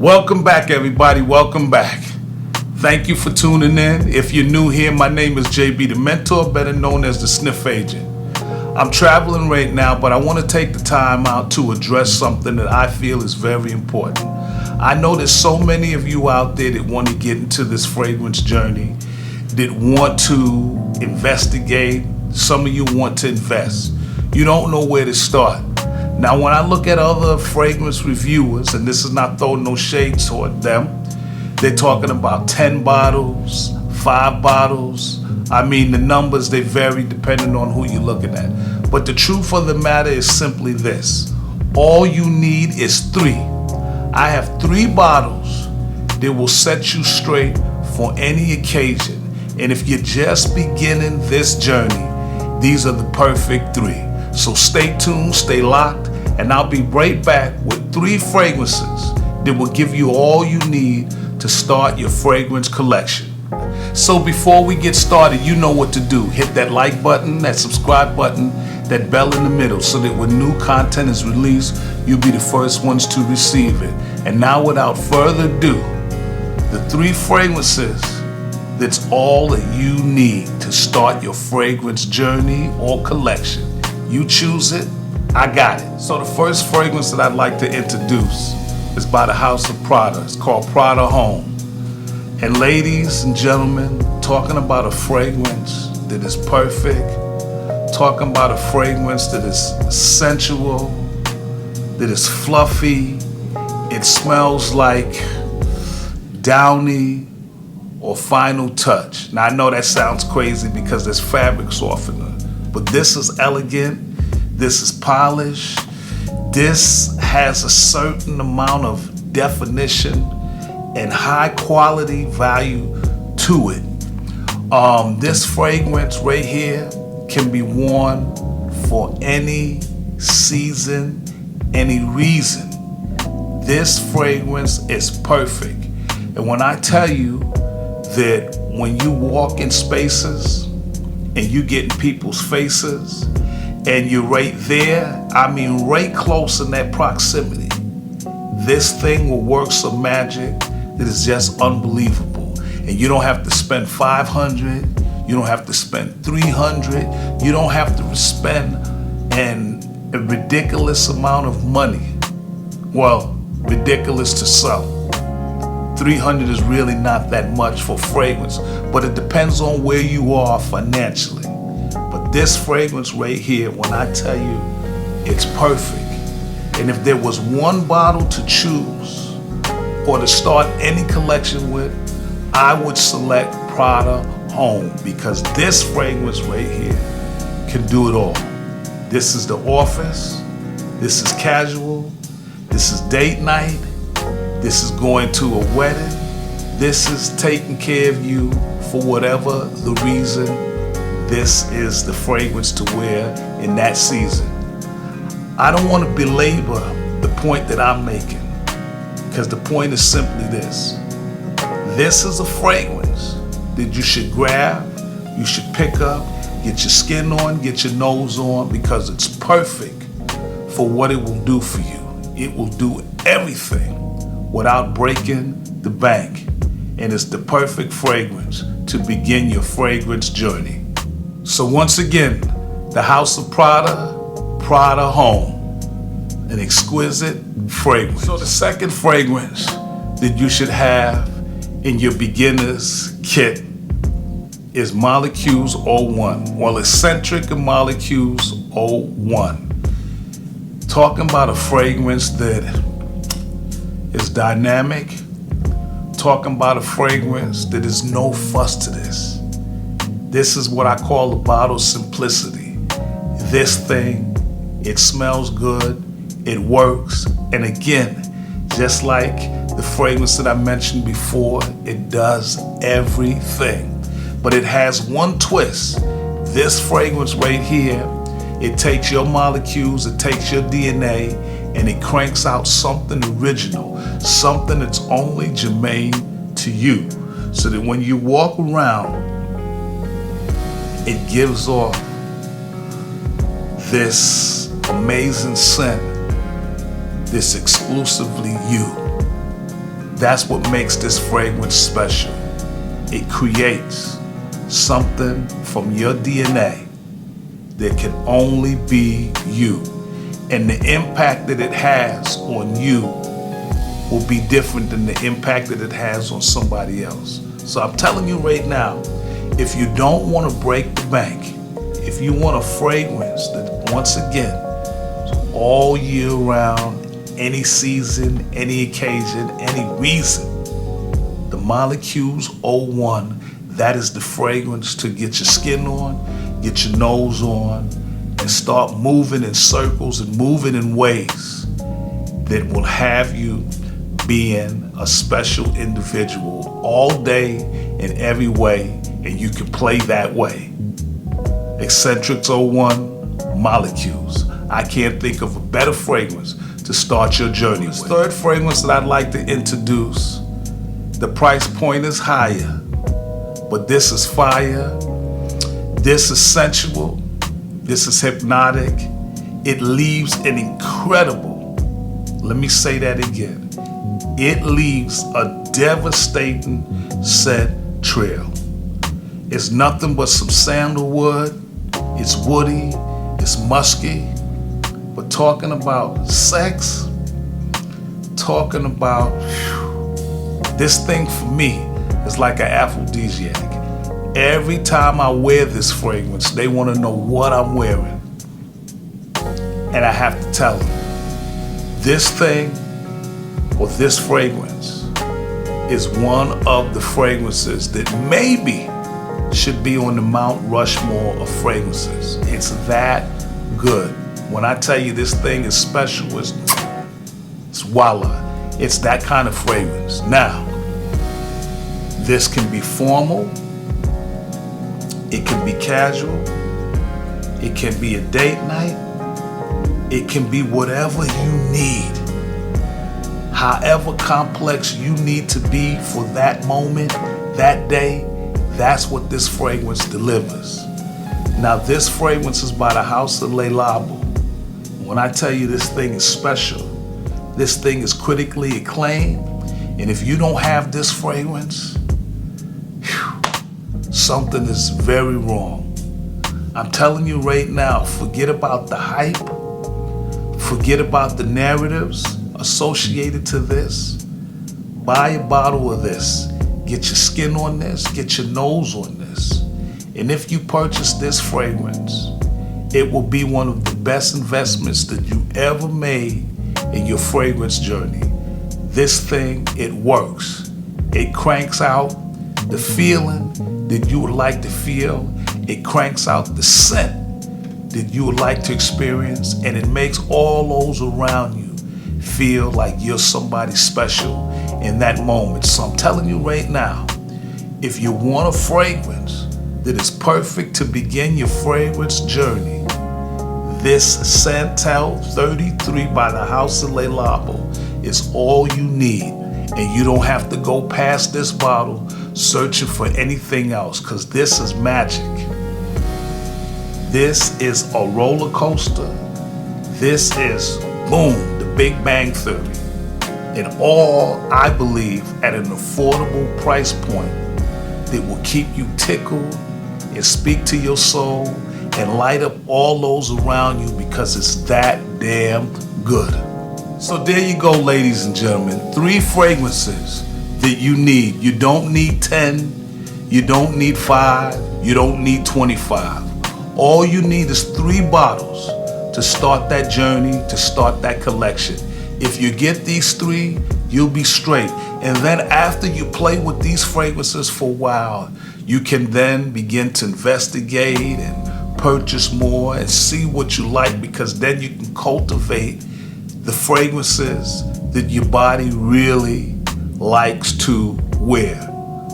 Welcome back, everybody. Welcome back. Thank you for tuning in. If you're new here, my name is JB the Mentor, better known as the Sniff Agent. I'm traveling right now, but I want to take the time out to address something that I feel is very important. I know there's so many of you out there that want to get into this fragrance journey, that want to investigate. Some of you want to invest. You don't know where to start. Now, when I look at other fragrance reviewers, and this is not throwing no shade toward them, they're talking about 10 bottles, 5 bottles. I mean, the numbers, they vary depending on who you're looking at. But the truth of the matter is simply this. All you need is 3. I have 3 bottles that will set you straight for any occasion. And if you're just beginning this journey, these are the perfect 3. So stay tuned, stay locked, and I'll be right back with 3 fragrances that will give you all you need to start your fragrance collection. So before we get started, you know what to do. Hit that like button, that subscribe button, that bell in the middle, so that when new content is released, you'll be the first ones to receive it. And now, without further ado, the 3 fragrances that's all that you need to start your fragrance journey or collection. You choose it, I got it. So the first fragrance that I'd like to introduce is by the house of Prada. It's called Prada Home. And ladies and gentlemen, talking about a fragrance that is perfect, talking about a fragrance that is sensual, that is fluffy, it smells like Downy or Final Touch. Now I know that sounds crazy because there's fabric softener, but this is elegant, this is polished, this has a certain amount of definition and high quality value to it. This fragrance right here can be worn for any season, any reason. This fragrance is perfect. And when I tell you that when you walk in spaces and you get in people's faces and you're right there, I mean right close in that proximity, this thing will work some magic that is just unbelievable. And you don't have to spend $500, you don't have to spend $300, you don't have to spend a ridiculous amount of money. Well, ridiculous to some. $300 is really not that much for fragrance, but it depends on where you are financially. But this fragrance right here, when I tell you, it's perfect. And if there was one bottle to choose or to start any collection with, I would select Prada Home, because this fragrance right here can do it all. This is the office, this is casual, this is date night, this is going to a wedding, this is taking care of you for whatever the reason. This is the fragrance to wear in that season. I don't want to belabor the point that I'm making, because the point is simply this. This is a fragrance that you should grab, you should pick up, get your skin on, get your nose on, because it's perfect for what it will do for you. It will do everything without breaking the bank. And it's the perfect fragrance to begin your fragrance journey. So once again, the house of Prada, Prada Home, an exquisite fragrance. So the second fragrance that you should have in your beginner's kit is Molecules 01. Well, Eccentric and Molecules 01. Talking about a fragrance that is dynamic, talking about a fragrance that is no fuss to this. This is what I call the bottle simplicity. This thing, it smells good, it works, and again, just like the fragrance that I mentioned before, it does everything. But it has one twist. This fragrance right here, it takes your molecules, it takes your DNA, and it cranks out something original, something that's only germane to you. So that when you walk around, it gives off this amazing scent, this exclusively you. That's what makes this fragrance special. It creates something from your DNA that can only be you. And the impact that it has on you will be different than the impact that it has on somebody else. So I'm telling you right now, if you don't want to break the bank, if you want a fragrance that, once again, is all year round, any season, any occasion, any reason, the Molecules 01, that is the fragrance to get your skin on, get your nose on, and start moving in circles and moving in ways that will have you being a special individual all day in every way, and you can play that way. Eccentrics 01, Molecules. I can't think of a better fragrance to start your journey with. Third fragrance that I'd like to introduce, the price point is higher, but this is fire, this is sensual, this is hypnotic. It leaves an incredible, let me say that again, it leaves a devastating scent trail. It's nothing but some sandalwood, it's woody, it's musky, but talking about sex, talking about, this thing for me is like an aphrodisiac. Every time I wear this fragrance, they want to know what I'm wearing. And I have to tell them, this thing or this fragrance is one of the fragrances that maybe should be on the Mount Rushmore of fragrances. It's that good. When I tell you this thing is special, it's voila. It's that kind of fragrance. Now, this can be formal, it can be casual, it can be a date night, it can be whatever you need. However complex you need to be for that moment, that day, that's what this fragrance delivers. Now, this fragrance is by the House of Le Labo. When I tell you this thing is special, this thing is critically acclaimed, and if you don't have this fragrance, something is very wrong. I'm telling you right now, forget about the hype, forget about the narratives associated to this. Buy a bottle of this, get your skin on this, get your nose on this. And if you purchase this fragrance, it will be one of the best investments that you ever made in your fragrance journey. This thing, it works. It cranks out the feeling that you would like to feel. It cranks out the scent that you would like to experience, and it makes all those around you feel like you're somebody special in that moment. So I'm telling you right now, if you want a fragrance that is perfect to begin your fragrance journey, this Santal 33 by the House of Le Labo is all you need. And you don't have to go past this bottle searching for anything else, because this is magic. This is a roller coaster. This is, boom, the Big Bang Theory. And all, I believe, at an affordable price point that will keep you tickled and speak to your soul and light up all those around you, because it's that damn good. So there you go, ladies and gentlemen. 3 fragrances that you need. You don't need 10, you don't need 5, you don't need 25. All you need is 3 bottles to start that journey, to start that collection. If you get these 3, you'll be straight. And then after you play with these fragrances for a while, you can then begin to investigate and purchase more and see what you like, because then you can cultivate the fragrances that your body really likes to wear.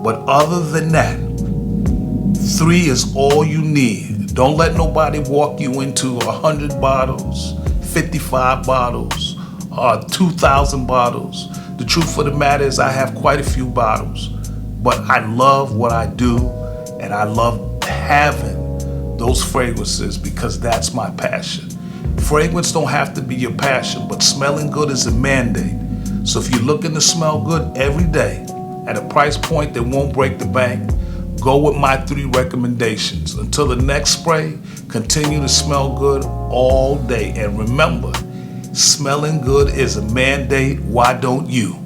But other than that, 3 is all you need. Don't let nobody walk you into 100 bottles, 55 bottles, 2,000 bottles. The truth of the matter is I have quite a few bottles, but I love what I do, and I love having those fragrances because that's my passion. Fragrance don't have to be your passion, but smelling good is a mandate. So if you're looking to smell good every day at a price point that won't break the bank, go with my 3 recommendations. Until the next spray, continue to smell good all day. And remember, smelling good is a mandate. Why don't you?